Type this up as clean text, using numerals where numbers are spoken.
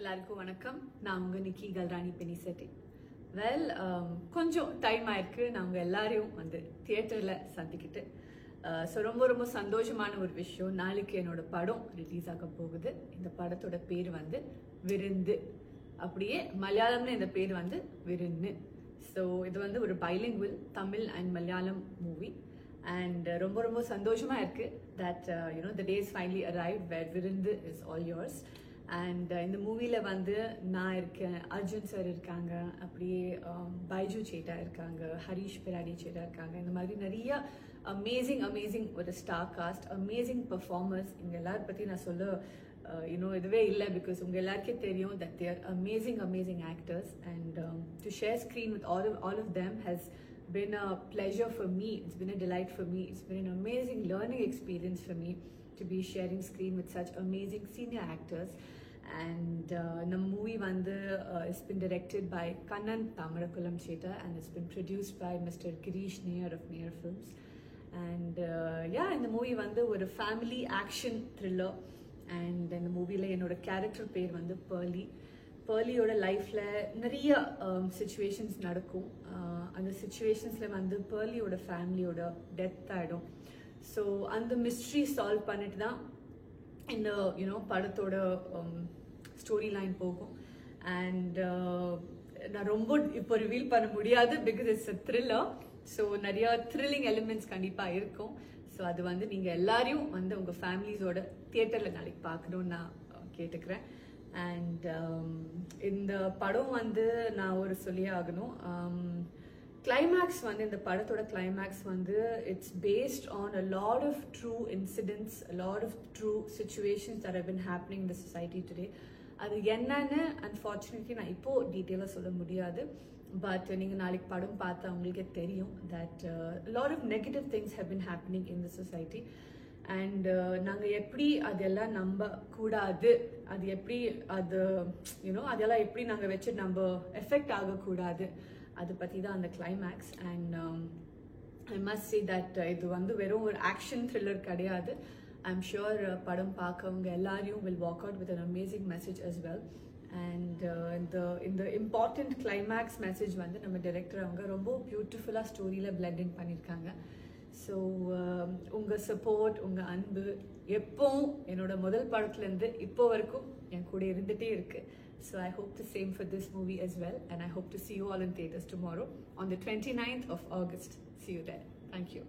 எல்லாருக்கும் வணக்கம். நான் உங்க நிக்கி கல்ராணி பெனிசெட்டி. வெல், கொஞ்சம் டைம் ஆயிருக்கு நான் உங்க எல்லாரையும் வந்து தியேட்டர்ல சந்திக்கிட்டு. ஸோ ரொம்ப ரொம்ப சந்தோஷமான ஒரு விஷயம். நாளைக்கு என்னோட படம் ரிலீஸ் ஆக போகுது. இந்த படத்தோட பேர் வந்து விருந்து. அப்படியே மலையாளம்ல இந்த பேர் வந்து விருந்து. ஸோ இது வந்து ஒரு bilingual Tamil and Malayalam movie. And ரொம்ப ரொம்ப சந்தோஷமா இருக்கு that the day is finally arrived where விருந்து is all yours. And இந்த மூவில வந்து நான் இருக்கேன், அர்ஜுன் சார் இருக்காங்க, அப்படியே பைஜு சேட்டா இருக்காங்க, ஹரிஷ் பிராடி சேட்டா இருக்காங்க. இந்த மாதிரி நிறைய அமேசிங் ஒரு ஸ்டார் காஸ்ட், அமேசிங் பெர்ஃபார்மர்ஸ். இங்க எல்லாரும் பத்தி நான் சொல்ல இதுவே இல்லை, பிகாஸ் உங்க எல்லாருக்கே தெரியும் that they are amazing actors. And to share screen with all of them has been a pleasure for me. It's been a delight for me. It's been an amazing learning experience for me to be sharing screen with such amazing senior actors. And the movie has been directed by Kannan Tamarakulam Cheta, and it's been produced by Mr. Girish Nair of Nair Films. And in the movie ஒரு family action thriller. And in the movie என்னோட character பேர் வந்து பேர்லியோட லைஃப்ல நிறைய situations நடக்கும். அந்த சிச்சுவேஷன்ஸ்ல வந்து பேர்லியோட ஃபேமிலியோட டெத் ஆயிடும். ஸோ அந்த மிஸ்ட்ரி சால்வ் பண்ணிட்டு தான் இந்த படத்தோட ஸ்டோரி லைன் போகும். அண்ட் நான் ரொம்ப இப்போ ரிவீல் பண்ண முடியாது, because it's a thriller. So நிறைய த்ரில்லிங் எலிமெண்ட்ஸ் கண்டிப்பாக இருக்கும். ஸோ அது வந்து நீங்கள் எல்லாரையும் வந்து உங்கள் ஃபேமிலிஸோட தியேட்டரில் நாளைக்கு பார்க்கணுன்னு நான் கேட்டுக்கிறேன். அண்ட் இந்த படம் வந்து நான் ஒரு சொல்லியே ஆகணும். கிளைமேக்ஸ் வந்து இந்த படத்தோட கிளைமேக்ஸ் வந்து it's based on a lot of true incidents, a lot of true situations that have been happening in the society today. அது என்னன்னு அன்ஃபார்ச்சுனேட்லி நான் இப்போ டீட்டெயிலாக சொல்ல முடியாது. பட் நீங்கள் நாளைக்கு படம் பார்த்தா உங்களுக்கே தெரியும் that a lot of negative things have been happening in the society. And நாங்கள் எப்படி அதெல்லாம் நம்ப கூடாது, அது எப்படி அதெல்லாம் எப்படி நாங்கள் வச்சு நம்ம எஃபெக்ட் ஆகக்கூடாது, அதை பற்றி தான் அந்த climax. And I must say that இது வந்து வெறும் ஒரு ஆக்ஷன் த்ரில்லர் கிடையாது. ஐம் ஷுர் படம் பார்க்கவங்க எல்லாரையும் will walk out with an amazing message as well. And இந்த இம்பார்ட்டண்ட் கிளைமேக்ஸ் மெசேஜ் வந்து நம்ம டைரக்டர் அவங்க ரொம்ப பியூட்டிஃபுல்லாக ஸ்டோரியில் பிளெண்ட் இன் பண்ணியிருக்காங்க. ஸோ உங்கள் சப்போர்ட், உங்கள் அன்பு எப்போவும் என்னோட முதல் படத்துலேருந்து இப்போ வரைக்கும் என் கூட இருந்துகிட்டே இருக்கு. So I hope the same for this movie as well, and I hope to see you all in theaters tomorrow on the 29th of August. See you there. Thank you.